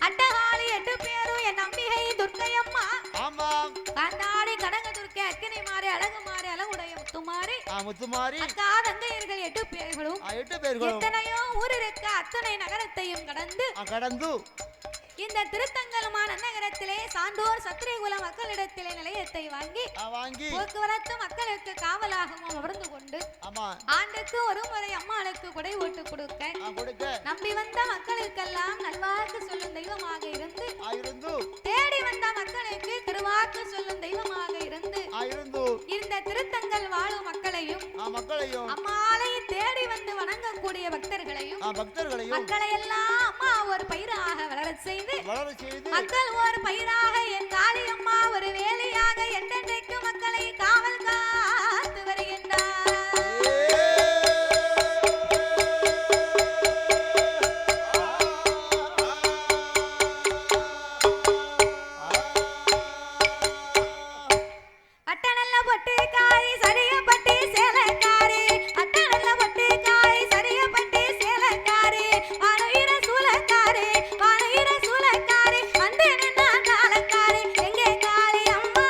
அட்டகாளி 8 பேரும் என் நம்பிகை துர்க்கையம்மா. ஆமா. காந்தாடி கடக துர்க்கை அக்கினி மாறி அழகு மாறி அழகுடைய முத்துமாரி. முத்துமாரி. அக்கா தங்கையர்கள் 8 பேர்களும். 8 பேர்களும். எத்தனையோ ஊர் இருக்க அத்தனை நகரத்தையும் கடந்து இந்த திருத்தங்கலமான நகரத்திலே சான்றோர் சத்திரியகுல மக்களிடத்திலே நிலையத்தை வாங்கி போக்குவரத்து மக்களுக்கு காவலாகவும் அமர்ந்து கொண்டு ஆண்டுக்கு ஒரு முறை அம்மாளுக்கு கொடை ஓட்டு கொடுக்க நம்பி வந்த மக்களுக்கெல்லாம் நல்வாக்கு சொல்லும் தெய்வமாக இருந்து தேடி வந்த மக்களுக்கு திருவாக்கு சொல்லும் தெய்வமாக இருந்து இந்த திருத்தங்கள் வாழும் மக்களையும் அம்மாளை தேடி வந்து வணங்கக்கூடிய பக்தர்களையும் மக்களை எல்லாம் அம்மா ஒரு பயிராக வளர செய்து மக்கள் ஒரு பயிராக என் காளியம்மா ஒரு வேலையாக என்றென்றைக்கு மக்களை காவல் காத்து வருகின்றார். அட்டநல்ல பொட்டு காரி சரியப்பட்டு சேலக்காரி அட்டநல்ல பொட்டு காரி சரியப்பட்டு சேலக்காரி வானுயிர சூலக்காரி வானுயிர சூலக்காரி வந்து நின்னா காலக்காரி எங்கே காளி அம்மா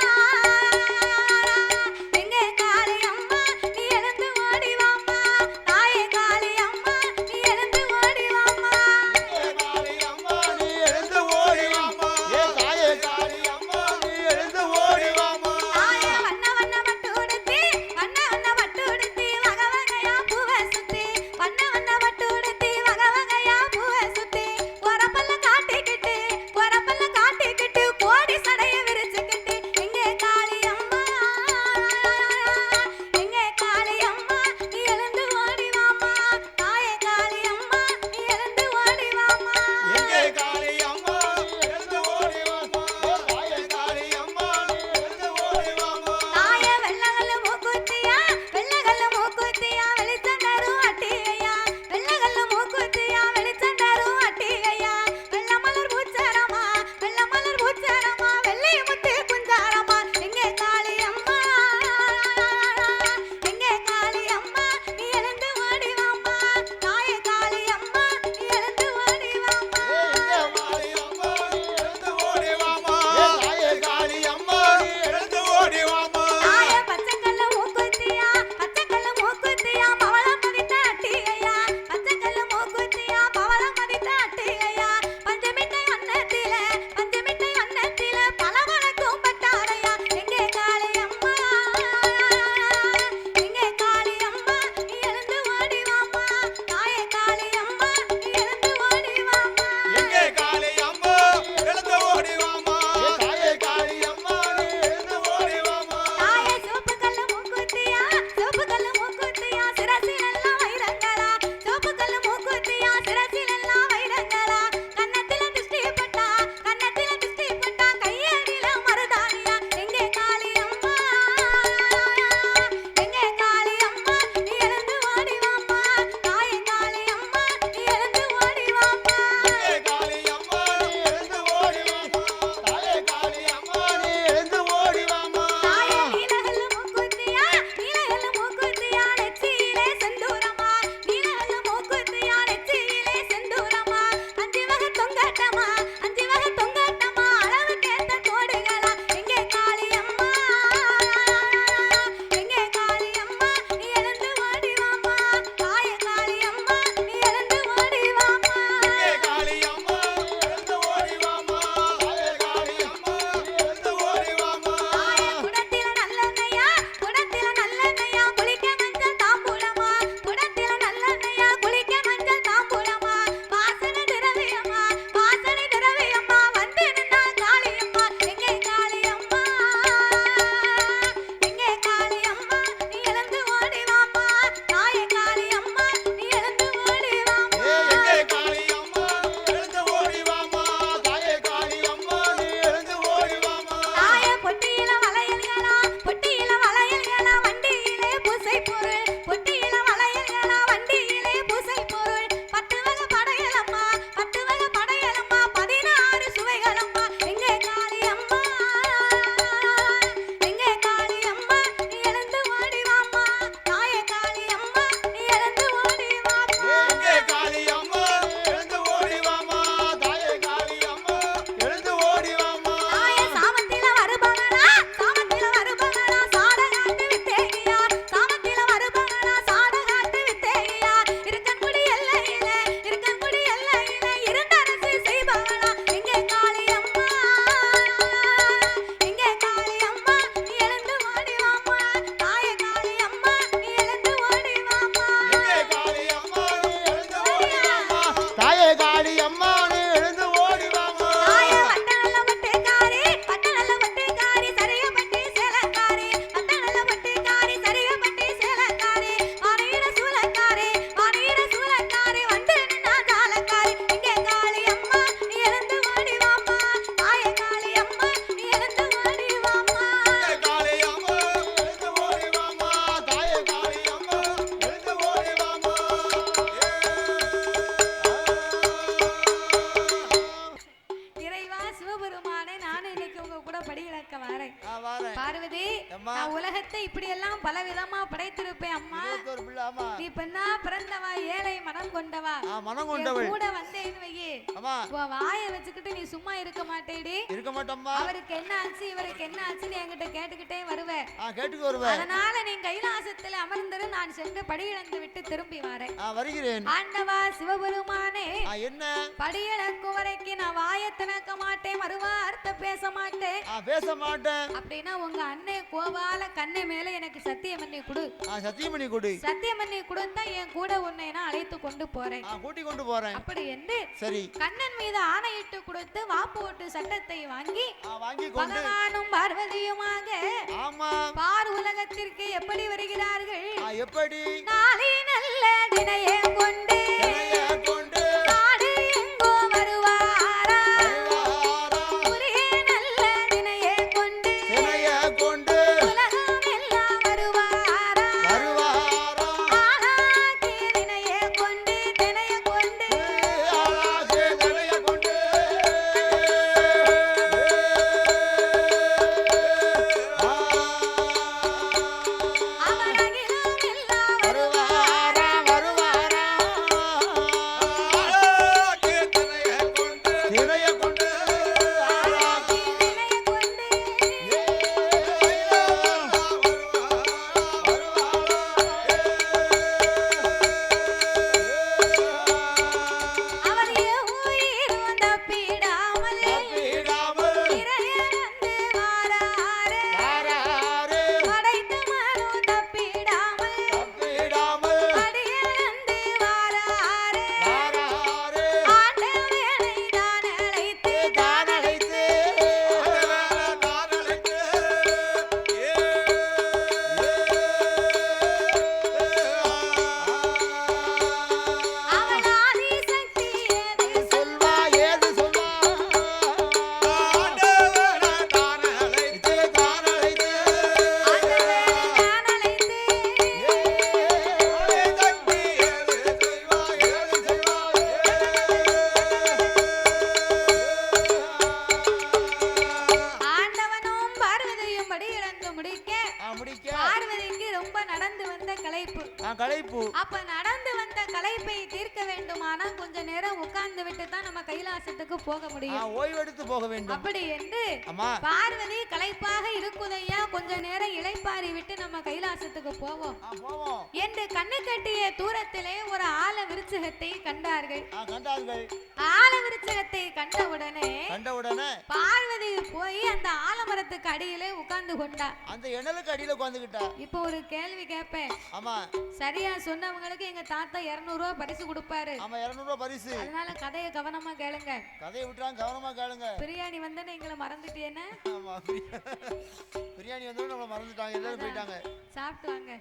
எங்கே காளி அம்மா நீ எழுந்து ஓடி வாம்மா தாயே காளி அம்மா நீ எழுந்து ஓடி வாம்மா காளி அம்மா நீ எழுந்து ஓடி வாம்மா ஏ தாயே காளி அம்மா நீ எழுந்து ஓடி வாம்மா தாயே வண்ண வண்ண பட்டு உடுத்தி வகை வகையா பூவை சுத்தி வண்ண வண்ண பட்டு உடுத்தி வகை வகையா பூவை சுத்தி வரப்பல்ல அம்மானே எழுந்து ஓடி வாமா தாய வட்டநல்ல வட்டுக்காரி வட்டநல்ல வட்டுக்காரி சரியப்பட்டி சேலக்காரி வட்டநல்ல வட்டுக்காரி சரியப்பட்டி சேலக்காரி வானீர சூலக்காரி வந்து நின்னா தாளக்காரி இங்கே காளி அம்மா நீ எழுந்து ஓடி வாமா தாய காளி அம்மா நீ எழுந்து ஓடி வாமா காளி அம்மா எழுந்து ஓடி வாமா தாய காளி அம்மா எழுந்து ஓடி வாமா இறைவா சிவபெருமானே நானும் இன்னைக்கு உங்க கூட படி இழக்க வரேன் வாரேன் பார்வதி அம்மா. நான் உலகத்தை இப்படி எல்லாம் பல விதமா படைத்திருப்பேன் அம்மா 21 பிள்ளை ஆமா நீ பெண்ணா பிறந்தவா ஏழை மனம் கொண்டவா மனம் கொண்டவள் என் கூட வந்தேன்னு வையே அம்மா உன் வாயை வச்சுக்கிட்டு நீ சும்மா இருக்க மாட்டேடி இருக்க மாட்டோம்மா அவருக்கு என்ன ஆச்சு இவருக்கு என்ன ஆச்சுன்னு என்கிட்ட கேட்டுக்கிட்டே வருவேன் கேட்டுக்கு வருவேன் அதனால நீ கைலாசத்தில் அமர்ந்திரு நான் சென்று படி இழந்து விட்டு திரும்பி வரேன் வருகிறேன் ஆண்டவா சிவபெருமானே என்ன படி இழக்கும் வரைக்கும் நான் வாயை திறக்க மாட்டேன் மறுவார்த்தை பேச மாட்டேன் பேச மாட்டேன் அப்படின்னா உங்க அண்ணே கோபால கண்ணை மேல எனக்கு சத்தியம் பண்ணி கொடு சத்தியம் பண்ணி கொடு சத்தியம் பண்ணி கொடுத்தா என் கூட உன்னை நான் அழைத்து கொண்டு போறேன் கூட்டி கொண்டு போறேன் அப்படி என்று சரி கண்ணன் மீது ஆணையிட்டு கொடுத்து வாப்போட்டு சட்டத்தை வாங்கி வாங்கி கொண்டு பகவானும் பார்வதியுமாக ஆமா பார் உலகத்திற்கு எப்படி வருகிறார்கள் எப்படி நாளை நல்ல தினையே கொண்டு கொண்டு நாடு எங்கோ வருவாரா ஒரே நல்ல தினையே கொண்டு கொண்டு உலகம் எல்லாம் வருவாரா ஆளாக்கி தினையே கொண்டு தினைய கொண்டு கொண்டு அவர் அகிலம் எல்லாம் வருவாரா ஆளாக்கி தினைய கொண்டு அவர் உயிர் வந்த பீடாமல் இறையனந்து வாராரே படைத்து மனு தப்பிடாமல் அடியனந்து வாராரே ஆண்டவனை தான் அழைத்து அவன் ஆதி சக்தி ஏது சொல்வா ஏது சொல்வா ஆண்டவனை நான் அழைத்து ஆண்டவனும் பார்வதியும் படி இழந்து முடிக்க பார்வதிக்கு ரொம்ப நடந்து வந்த களைப்பு களைப்பு அப்ப நடந்து வந்த களைப்பை தீர்க்க வேண்டுமானா கொஞ்ச நேரம் உட்கார்ந்து விட்டு தான் நம்ம கைலாசத்துக்கு போக முடியும் ஓய்வெடுத்து போக வேண்டும் அப்படி என்று அம்மா பார்வதி களைப்பாக இருக்குதையா கொஞ்ச நேரம் இளைப்பாரி விட்டு நம்ம கைலாசத்துக்கு போவோம் போவோம் என்று கண்ணு கட்டிய தூரத்திலே ஒரு ஆல விருச்சகத்தை கண்டார்கள் கண்டார்கள் ஆல விருச்சகத்தை கண்டவுடனே பார்வதி போய் அந்த ஆலமரத்துக்கு அடியிலே உட்கார்ந்து கொண்டா அந்த எண்ணலுக்கு அடியில உட்கார்ந்துகிட்டா இப்போ ஒரு கேள்வி கேட்பேன் ஆமா சரியா சொன்னவங்களுக்கு எங்க தாத்தா 200 ரூபாய் பரிசு கொடுப்பாரு ஆமா 200 ரூபாய் பரிசு அதனால கதையை கவனமா கேளுங்க கதையை விட்டுறாங்க கவனமா கேளுங்க பிரியாணி வந்து எங்களை மறந்துட்டேன்னு ஆமா பிரியாணி வந்து நம்மள மறந்துட்டாங்க எல்லாரும் போயிட்டாங்க சாப்பிட்டு வாங்க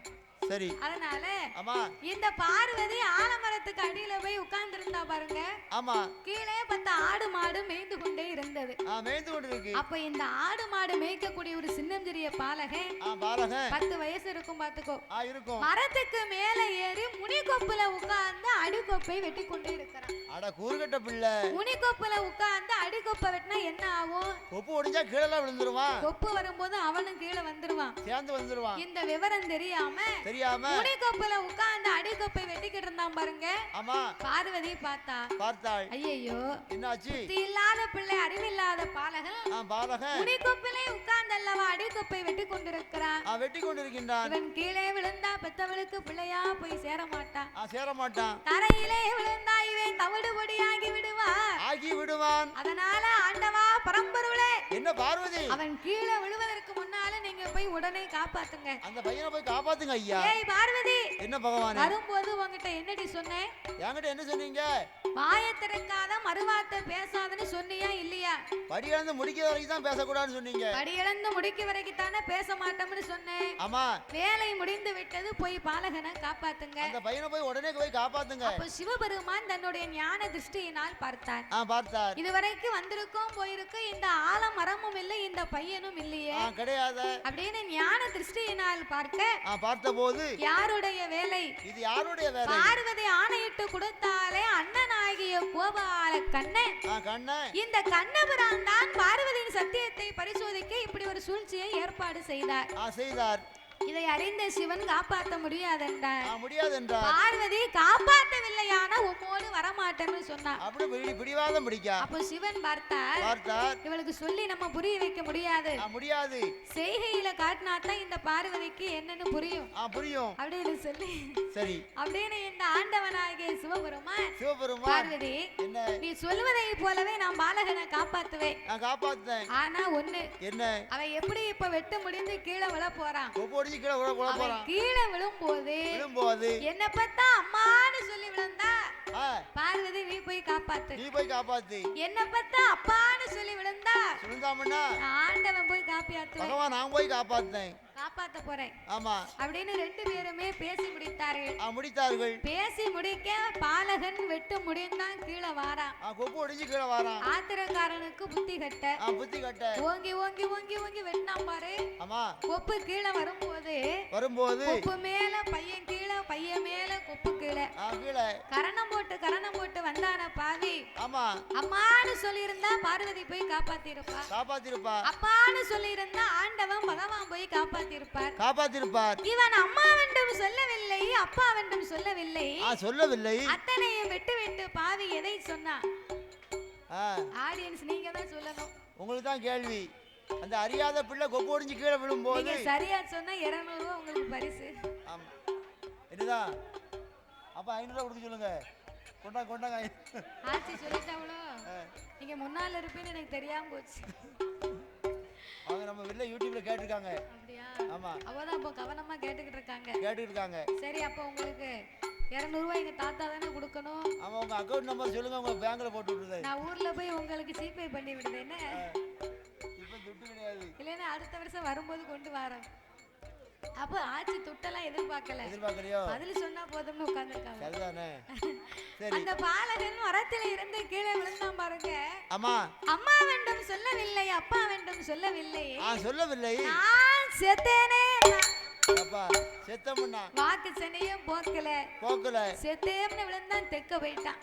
சரி அதனால ஆமா இந்த பார்வதி ஆலமரத்துக்கு அடியில போய் உட்கார்ந்து இருந்தா பாருங்க ஆமா கீழே 10 ஆடு மாடு மேய்ந்து கொண்டே இருந்தது மேய்ந்து கொண்டு இருக்கு அப்ப இந்த ஆடு மாடு மேய்க்கக்கூடிய ஒரு சின்னஞ்சிறிய பாலகன் பாலகன் 10 வயசு இருக்கும் பாத்துக்கோ இருக்கும் மரத்துக்கு மேல ஏறி முனிக்கொப்புல உட்கார்ந்து அடிக்கொப்பை வெட்டி கொண்டே இருக்கிறான் அட கூறுகட்ட பிள்ளை முனிக்கொப்புல உட்கார்ந்து அடிக்கொப்பை வெட்டினா என்ன ஆகும் கொப்பு ஒடிஞ்சா கீழே விழுந்துருவான் கொப்பு வரும்போது அவனும் கீழே வந்துருவான் சேர்ந்து வந்துருவான் இந்த விவரம் தெரியாம முனிக்கொப்புல உட்கார்ந்து அடிக்கொப்பை வெட்டிக்கிட்டு இருந்தான் பாருங்க ஆமா பார்வதி பார்த்தாள் ஐயோ என்னாச்சு இல்லாத பிள்ளை அறிவில்லாத பாலகன் முனிக்கொப்பிலே உட்கார்ந்து அல்லவா அடிக்கொப்பை வெட்டி கொண்டிருக்கிறான் வெட்டி கொண்டிருக்கின்றான் இவன் கீழே விழுந்தா பெத்தவளுக்கு பிள்ளையா போய் சேர மாட்டான் தரையிலே விழுந்தா இவன் தவிடு பொடியாகி விடுவான் அதனால ஆண்டவா பரம்பொருளே என்ன என்ன பார்வதி அவன் கீழே விழுவதற்கு முன்னால நீங்க போய் உடனே காப்பாத்துங்க அந்த பையனை போய் காப்பாத்துங்க ஐயா ஏய் பார்வதி என்ன பகவானே வரும்போது உன்கிட்ட என்னடி சொன்னேன் என்கிட்ட என்ன சொன்னீங்க வாயை திறக்காத மறுவார்த்தை பேசாதன்னு சொன்னியா இல்லையா படி இழந்து முடிக்கிற வரைக்கும் தான் பேசக்கூடாதுன்னு சொன்னீங்க படி இழந்து முடிக்க வரைக்கும் தானே பேச மாட்டோம்னு சொன்னேன் ஆமா வேலை முடிந்து விட்டது போய் பாலகனை காப்பாத்துங்க அந்த பையனை போய் உடனே போய் காப்பாத்துங்க அப்ப சிவபெருமான் தன்னுடைய ஞான திருஷ்டியினால் பார்த்தார் பார்த்தார் இதுவரைக்கும் வந்திருக்கும் போயிருக்கும் இந்த ஆலமரமும் இல்லை இந்த பையனும் இல்லையே கிடையாது அப்படின்னு ஞான திருஷ்டியினால் பார்க்க பார்த்தபோது யாருடைய வேலை இது யாருடைய வேலை பார்வதி ஆணையிட்டு கொடுத்தாலே அண்ணனாகிய கோபால கண்ணன் இந்த கண்ணபுரான் தான் பார்வதியின் சத்தியத்தை பரிசோதிக்க இப்படி ஒரு சூழ்ச்சியை ஏற்பாடு செய்தார் இதை அறிந்த சிவன் காப்பாற்ற முடியாதென்றார் பார்வதி காப்பாற்றவில்லையான உம்மோடு வரமாட்டேன்னு சொன்னான் அப்படி பிடிவாதம் பிடிக்க அப்ப சிவன் பார்த்தார் இவளுக்கு சொல்லி நம்ம புரிய வைக்க முடியாது செய்கையில காட்டினாத்தான் இந்த பார்வதிக்கு என்னன்னு புரியும் அப்படின்னு சொல்லி சரி அப்படின்னு இந்த ஆண்டவனாகிய சிவபெருமான் பார்வதி நீ சொல்வதை போலவே நான் பாலகனை காப்பாத்துவேன் ஆனா ஒண்ணு என்ன அவன் எப்படி இப்ப வெட்ட முடிந்து கீழே விழ போறான் கீழே விழும்போது என்ன பார்த்தா அம்மான்னு சொல்லி விழுந்தா பார்வதி நீ போய் காப்பாத்து என்ன பார்த்தா அப்பான்னு சொல்லி விழுந்தா ஆண்டவன் போய் காப்பாத்த போறேன் அப்படின்னு ரெண்டு பேருமே பேசி முடித்தார்கள் பேசி முடிக்க பாலகன் வெட்டு முடிந்தான் கீழே வாரான் ஆத்திரக்காரனுக்கு புத்தி கட்ட ஓங்கி ஓங்கி ஓங்கி ஓங்கி வெட்டினான் பாரு கொப்பு கீழே வரும்போது கொப்பு மேல பையன் கீழே பையன் மேல கொப்பு கீழே கரணம் போட்டு வந்தான பாவி அம்மான்னு சொல்லி இருந்தா பார்வதி போய் காப்பாத்திருப்பா அப்பான்னு சொல்லி இருந்தா ஆண்டவன் பகவான் போய் காப்பாத்திருப்பார் இவன் அம்மா வேண்டும் சொல்லவில்லை அப்பா வேண்டும் சொல்லவில்லை அத்தனையும் விட்டு பாவி எதை சொன்னா ஆடியன்ஸ் நீங்க தான் சொல்லணும் உங்களுக்கு தான் கேள்வி அந்த அறியாத பிள்ளை கொப்பு ஒடிஞ்சு கீழே விழும்போது நீங்க சரியா சொன்னா 200 ரூபாய் உங்களுக்கு பரிசு என்னதான் அப்ப 500 கொடுக்க சொல்லுங்க கொண்டாங்க ஆச்சி சொல்லிட்டாங்களோ நீங்க முன்னால இருப்பீன்னு எனக்கு தெரியாம போச்சு அவங்க நம்ம வெளில யூடியூப்ல கேட்டிருக்காங்க அப்படியே ஆமா அவதான் அப்ப கவனமா கேட்டுக்கிட்டு இருக்காங்க சரி அப்ப உங்களுக்கு 200 ரூபாய் எங்க தாத்தா தானே கொடுக்கணும் ஆமா உங்க அக்கவுண்ட் நம்பர் சொல்லுங்க உங்க பேங்க்ல போட்டு விடுறேன் நான் ஊர்ல போய் உங்களுக்கு ஜிபே பண்ணி விடுறேன் என்ன இப்ப துட்டு கிடையாது இல்லனா அடுத்த வருஷம் வரும்போது கொண்டு வரேன் அப்ப ஆச்சி துட்டெல்லாம் எதிர்பார்க்கலையோ பதில் சொன்னா போதும்னு உட்கார்ந்திருக்காங்க சரிதானே சரி அந்த பாலகன் மரத்துல இருந்து கீழே விழுந்தான் பாருங்க அம்மா வேண்டும் சொல்லவில்லை அப்பா வேண்டும் சொல்லவில்லை நான் செத்தேனே அப்பா செத்தமுன்னா வாக்கு சனையும் போக்கல செத்தேம்னு விழுந்தான் தெக்க போயிட்டான்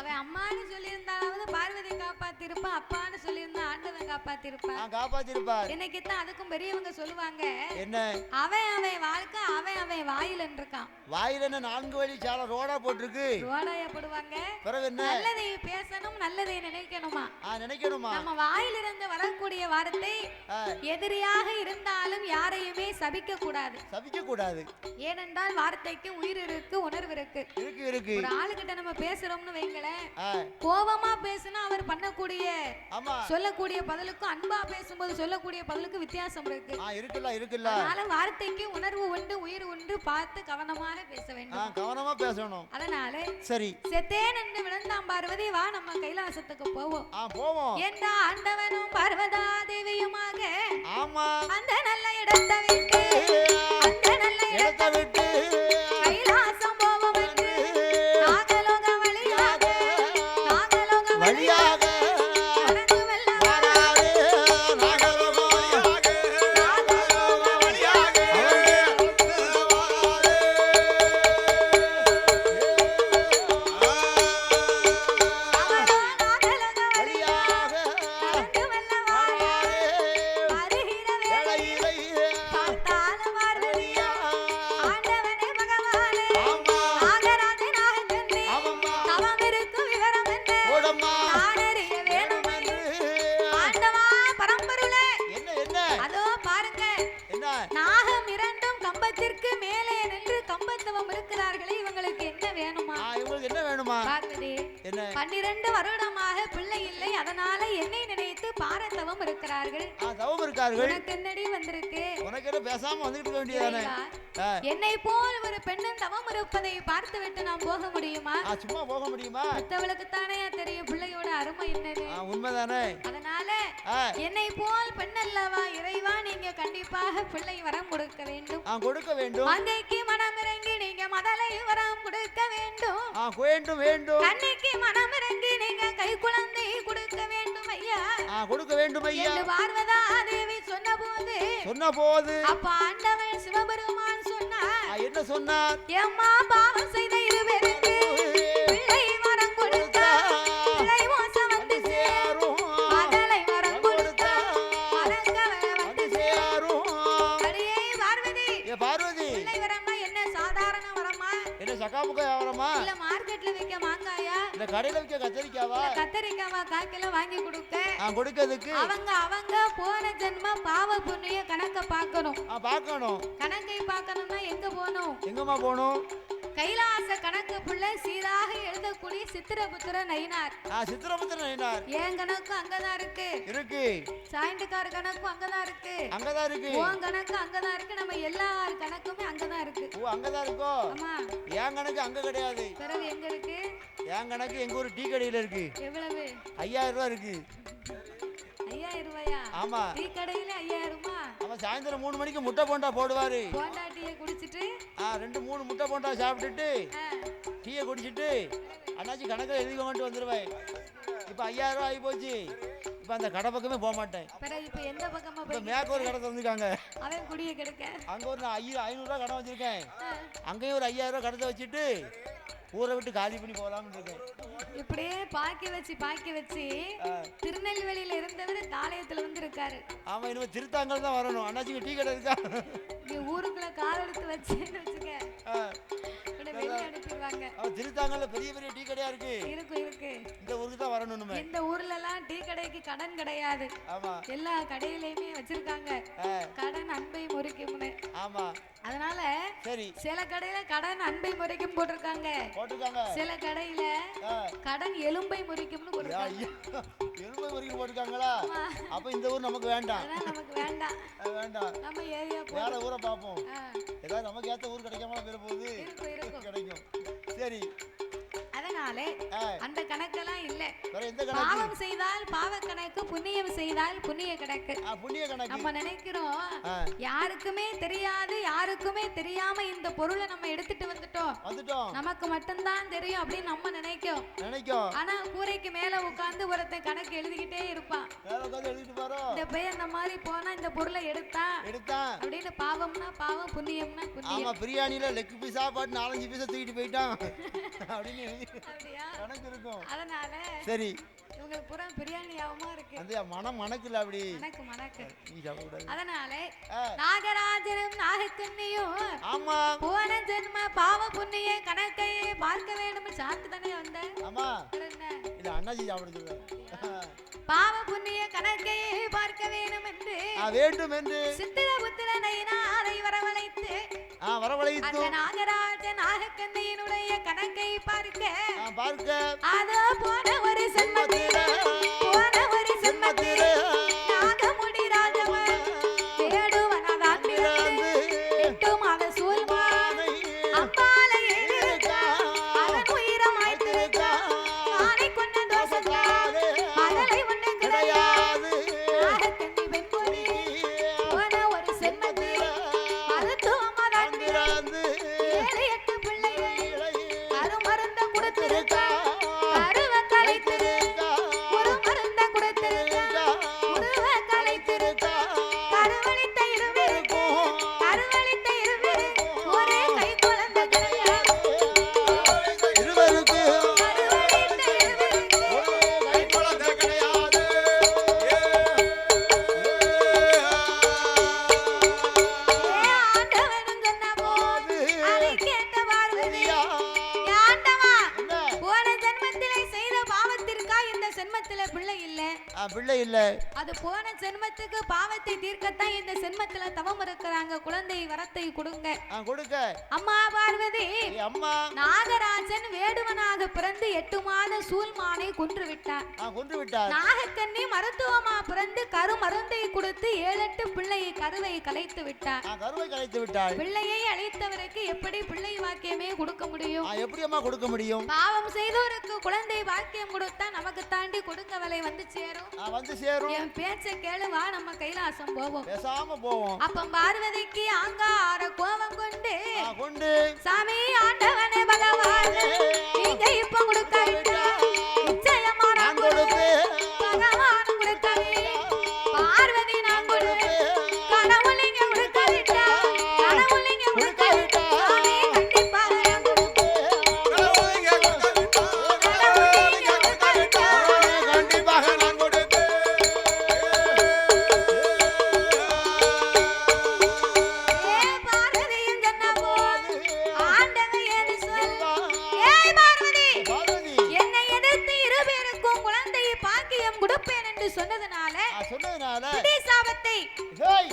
அவன் அம்மான்னு சொல்லியிருந்தாவது பார்வதி காப்பாத்திருப்பான் அப்பான்னு சொல்லியிருந்தா ஆண்டவன் காப்பாத்திருப்பார் இன்னைக்கு தான் அதுக்கும் பெரியவங்க சொல்லுவாங்க என்ன அவன் வாழ்க்கை அவன் வாயிலன்னு இருக்கான் வாயிலன்னு 4 வழி சாலை ரோடா போட்டுருக்கு ரோடாயா போடுவாங்க பிறகு என்ன நல்லதை பேசணும் நல்லதை நினைக்கணுமா நம்ம வாயிலிருந்து வரக்கூடிய வார்த்தை எதிரியாக இருந்தாலும் யாரையுமே சபிக்க கூடாது ஏனென்றால் வார்த்தைக்கு உயிர் இருக்கு உணர்வு இருக்கு ஒரு ஆளுகிட்ட நம்ம பேசுறோம்னு வைங்களேன் கோபமா பேசினா அவர் பண்ணக்கூடிய சொல்லக்கூடிய பதிலுக்கும் அன்பா பேசும்போது சொல்லக்கூடிய பதிலுக்கு வித்தியாசம் இருக்கு அதனால வார்த்தைக்கு உணர்வு உண்டு உயிர் உண்டு பார்த்து கவனமாக பேசணும் அதனால சரி செத்தேன் என்று விழுந்தான் பார்வதி வா நம்ம கைலாசத்துக்கு போவோம் என்ற ஆண்டவனும் பார்வதா தேவியுமாக அந்த நல்ல இடத்தை விட்டு கைலாசம் போவோம் என்று நாகலோக வழியாக பாரதவம் இருக்கிறார்கள். தவம் இருக்கார்கள். உனக்கு என்னடி வந்திருக்கு? உனக்கு என்ன பேசாம வந்துட்டு இருக்க வேண்டியதானே? என்னை போல் ஒரு பெண்ணின் தவம் இருப்பதை பார்த்து விட்டு நாம் போக முடியுமா? சும்மா போக முடியுமா? மற்றவளுக்கு தானே தெரியும் பிள்ளையோட அருமை என்னன்னு. உண்மைதானே? அதனால என்னை போல் பெண் அல்லவா இறைவா, நீங்க கண்டிப்பாக பிள்ளை வரம் கொடுக்க வேண்டும். கொடுக்க வேண்டும். அன்னைக்கு மனம் இறங்கி நீங்க மதலை வரம் கொடுக்க வேண்டும். வேண்டும் வேண்டும். அன்னைக்கு மனம் இறங்கி நீங்க கை குழந்தை கொடுக்க வேண்டும் ஐயா. கொடுக்க வேண்டும் ஐயா. பார்வதா தேவி சொன்ன போது அப்ப ஆண்டவன் சிவபெருமான் சொன்னார். என்ன சொன்னார்? ஏம்மா பாவம் செய்த இருவருக்கு பிள்ளை வரம் கொடுத்தா பிள்ளை மோசம் வந்து சேரும். மதலை வரம் கொடுத்தா மரக்கவ வந்து சேரும். அடியே பார்வதி. பார்வதி, பிள்ளை வரமா என்ன சாதாரண வரமா? என்ன சகாமுக வரமா? இல்ல மார்க்கெட்ல விக்க மாங்காயா? இல்ல கடையில விக்க கத்தரிக்காவா? கத்தரிக்காவா காக்கில வாங்கி கொடுக்க. கொடுக்கிறதுக்கு அவங்க போன ஜென்ம பாவ புண்ணிய கணக்க பார்க்கணும். கணக்கை பார்க்கணும்னா எங்க போகணும்? எங்கம்மா போகணும்? கைலாச கணக்கு புள்ள சீராக எழுதக்கூடிய சித்திரபுத்திர நயினார். சித்திரபுத்திர நயினார். ஏன் கணக்கு அங்கதான் இருக்கு. சாயண்டுக்கார கணக்கும் அங்கதான் இருக்கு. உன் கணக்கு அங்கதான் இருக்கு. நம்ம எல்லார் கணக்குமே அங்கதான் இருக்கு. அங்கதான் இருக்கோ? ஆமா. என் கணக்கு அங்க கிடையாது. பிறகு எங்க இருக்கு? என் கணக்கு எங்க ஒரு டீ கடையில இருக்கு. எவ்வளவு? 5000 ரூபாய் இருக்கு. 5000 ரூபாயா? ஆமா. டீ கடையில 5000 ரூபாய். அவன் சாயந்தரம் 3 மணிக்கு முட்டை போண்டா போடுவாரு. போண்டா டீயை குடிச்சிட்டு 2-3 முட்டை போண்டா சாப்பிட்டுட்டு டீயை குடிச்சிட்டு அண்ணாச்சி கணக்கில் எழுதி கொண்டு வந்துருவேன். இப்ப 5000 ரூபாய் ஆகி போச்சு. இப்ப அந்த கடை பக்கமே போக மாட்டேன். இப்ப எந்த பக்கமா போய்? மேற்கு ஒரு கடை திறந்துருக்காங்க. அவன் குடிய கிடைக்க அங்க ஒரு 500 ரூபாய் கடை வச்சிருக்கேன். அங்கேயும் ஒரு 5000 ரூபாய் கடத்தை வச்சுட்டு ஊரை விட்டு காலி பண்ணி போலாம்னு இருக்கேன். இப்படியே பாக்கி வச்சு திருநெல்வேலியில இருந்தவர் தாளையத்துல வந்து இருக்காரு. ஆமா, இனிமே திருத்தாங்கல் தான் வரணும். அண்ணாச்சிக்கு டீ கடை இருக்கா? நீ ஊருக்குள்ள கால் எடுத்து வச்சுன்னு வச்சுக்க, வெளியே அனுப்பிடுவாங்க. திருத்தாங்கல்ல பெரிய பெரிய டீ கடையா இருக்கு. இந்த ஊருக்கு தான் வரணும். இந்த ஊர்ல எல்லாம் டீ கடைக்கு கடன் கிடையாது. ஆமா, எல்லா கடையிலயுமே வச்சிருக்காங்க கடன் அன்பை முறிக்கும்னு. ஆமா, அதனால சரி, சில கடையில கடன் அன்பை முறிக்கும் போட்டிருக்காங்க. சில கடையில கடன் எலும்பை முறிக்கும்னு போட்டிருக்காங்க. எலும்பை முறிக்கும் போட்டிருக்காங்களா? அப்ப இந்த ஊர் நமக்கு வேண்டாம். நமக்கு வேண்டாம். நம்ம ஏரியா வேற ஊரை பாப்போம். ஏதாவது நமக்கு ஏத்த ஊர் கிடைக்காம பேர போகுது. கிடைக்கும். சரி, அதனால அந்த கணக்கெல்லாம் இல்ல. பாவம் செய்தால் பாவ கணக்கு, புண்ணியம் செய்தால் புண்ணிய கணக்கு. நம்ம நினைக்கிறோம் யாருக்குமே தெரியாது, யாருக்குமே தெரியாம இந்த பொருளை நம்ம எடுத்துட்டு வந்துட்டோம், நமக்கு மட்டும்தான் தெரியும் அப்படின்னு நம்ம நினைக்கும். ஆனா கூரைக்கு மேல உட்கார்ந்து ஒருத்தன் கணக்கு எழுதிக்கிட்டே இருப்பான். இந்த பையன் இந்த மாதிரி போனா இந்த பொருளை எடுத்தா அப்படின்னு பாவம்னா பாவம், புண்ணியம்னா புண்ணியம். பிரியாணில லெக் பீஸா பாட்டு 4-5 பீஸா தூக்கிட்டு போயிட்டான் அப்படின்னு கணக்கு இருக்கும். அதனால சரி, இவங்க புறம் பிரியாணி ஆவமா இருக்கு. அந்த மனம் மணக்குல அப்படி மணக்கு. அதனால நாகராஜனும் நாகக்கண்ணியும் ஆமா போன ஜென்ம பாவ புண்ணிய கணக்கை பார்க்க வேண்டும் சாப்பிட்டு தானே வந்த. ஆமா, இல்ல அண்ணாஜி சாப்பிடுங்க. பாவ புண்ணிய கணக்கை பார்க்க வேண்டும் என்று சித்திரபுத்திர நயினாரை வரவழைத்து அந்த நாகராஜன் நாகக்கண்ணியினுடைய கணக்கை பார்க்க அதோ போன ஒரு சென்மத்திலே நாகமுடி ராஜவன் தேடுவனதான் பிறந்து 8 மாத சூழ்மான் அம்பாலையே அதன் உயிரமாய் திருக்கா நாளை கொண்ட தோஷத்தால் மகளை ஒன்று கிடையாது. நாகக்கண்ணி பெண்பொடி போன ஒரு சென்மத்திலே மருத்துவமாதான் பிறந்து 7-8 பிள்ளைகள் அருமருந்த கொடுத்திருக்கா. கருவத்தலை ஜென்மத்துல பிள்ளை இல்ல பிள்ளை இல்ல அது போன ஜென்மத்துக்கு பாவத்தை தீர்க்கத்தான் இந்த ஜென்மத்துல தவம் இருக்கிறாங்க குழந்தை வரத்தை கொடுங்க கொடுக்க அம்மா பார்வதி அம்மா நாகராஜன் வேடுவனாக பிறந்து 8 மாத சூல்மானை கொன்று விட்டார் நாகக்கண்ணி மருத்துவமா பிறந்து கருமருந்தை கொடுத்து 7-8 பிள்ளையை கருவை கலைத்து விட்டார் பிள்ளையை அழைத்தவருக்கு எப்படி பிள்ளை வாக்கியமே கொடுக்க முடியும் எப்படி அம்மா கொடுக்க முடியும் பாவம் செய்தோருக்கு குழந்தை வாக்கியம் கொடுத்தா நமக்கு தாண்டி கொடுங்க வலை வந்து சேரும் என் பேச்ச கேளு வா நம்ம கைலாசம் போவோம் பேசாம போவோம் அப்ப பார்வதிக்கு ஆங்கார கோபம் கொண்டு சாமி ஆண்டவனே பகவான் நீங்க இப்ப கொடுக்க நிச்சயமா நான் கொடுப்பேன் பகவான் கொடுக்கவே பார்வதி நான் கொடுப்பேன் கடவுளிங்க கொடுக்க விட்டா கடவுளிங்க கொடுக்க விட்டா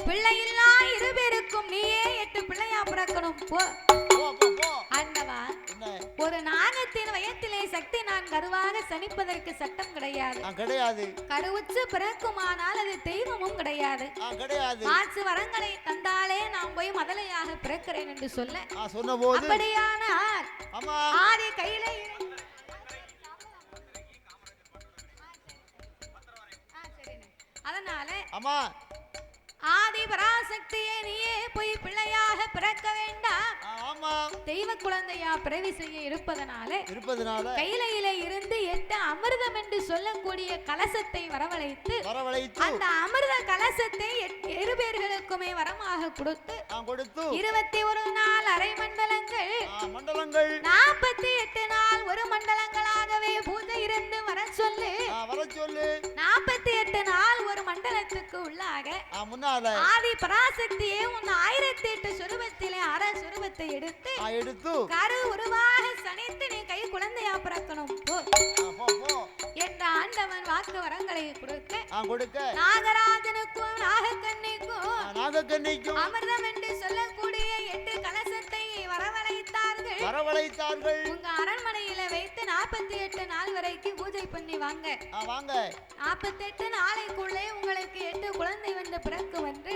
பிள்ளையில்லா 2 பேருக்கும் நீயே 8 பிள்ளையா பிறக்கணும் போ ஆண்டவா ஒரு நாகத்தின் வயத்திலே சக்தி நான் கருவாக சனிப்பதற்கு சட்டம் கிடையாது கருவுச்சு பிறக்குமானால் அது தெய்வமும் கிடையாது ஆட்சி வரங்களை தந்தாலே நான் போய் மதலையாக பிறக்கிறேன் என்று சொல்ல அப்படியானால் ஆதி கையிலே அதனால ஆதி பராசக்தியே நீயே போய் பிள்ளையாக பிறக்க வேண்டாம் தெய்வ குழந்தையா பிறவி செய்ய இருப்பதனால கையிலையில இருந்து 8 அமிர்தம் என்று சொல்லக்கூடிய கலசத்தை வரவழைத்து அந்த அமிர்த கலசத்தை 7 பேர்களுக்குமே வரமாக கொடுத்து 21 நாள் அரை மண்டலங்கள் 48 நாள் ஒரு மண்டலங்களாகவே பூஜை இருந்து வர சொல்லு 48 நாள் ஒரு மண்டலத்துக்கு உள்ளாக ஆதி பராசக்தியே உன் 1008 சுரூபத்திலே அரை சுரூபத்தை எடுத்து கரு உருவாக சனித்து நீ கை குழந்தையா பிறக்கணும் என்ற ஆண்டவன் வாக்கு வரங்களை கொடுக்க நாகராஜனுக்கும் நாகக்கண்ணிக்கும் அமிர்தம் என்று சொல்லக்கூடிய 8 கலசத்தை வரவழைத்தார்கள் உங்க அரண்மனையில வைத்து 48 நாள் வரைக்கும் பூஜை பண்ணி வாங்க 48 நாளைக்குள்ளே உங்களுக்கு 8 குழந்தை வந்து பிறக்கும் என்று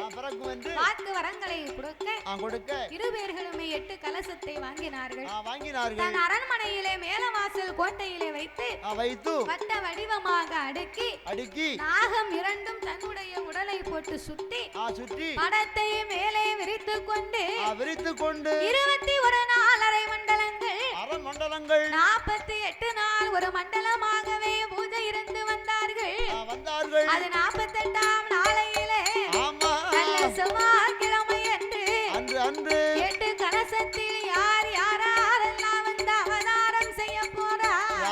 வாக்கு வரங்களை கொடுக்க 2 பேர்களுமே 8 கலசத்தை வாங்கினார்கள் தன் அரண்மனையிலே மேலவாசல் கோட்டையிலே வைத்து வட்ட வடிவமாக அடுக்கி நாகம் 2ம் தன்னுடைய உடலை போட்டு சுத்தி படத்தை மேலே விரித்துக் கொண்டு 21 நாள் அரை மண்டலங்கள் 48 நாள் ஒரு மண்டலமாகவே பூஜை இருந்து வந்தார்கள் அது 48ஆம் நாளையிலே நல்ல செவ்வாய்க்கிழமை அன்று 8 கலசத்தில் யாரெல்லாம் வந்து அவதாரம் செய்ய போறார்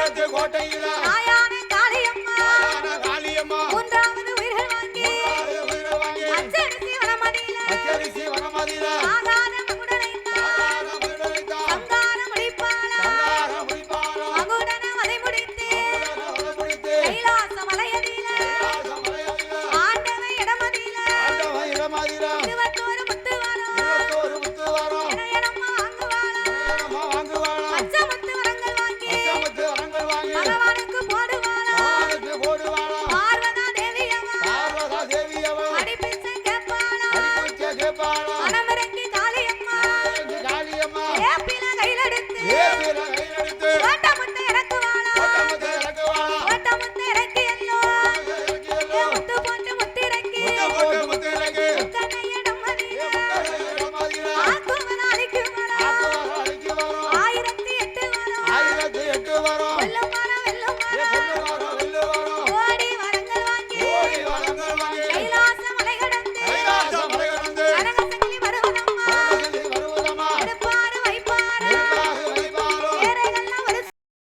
ஆயிரத்து கோட்டையில ஆயான காளியம்மா காளியம்மா மூன்றாவது உயிர்கள் வாங்கி உயிரை வாங்கி அச்சரிசி வனமதியில பச்சரிசி வனமதியில ஆகாத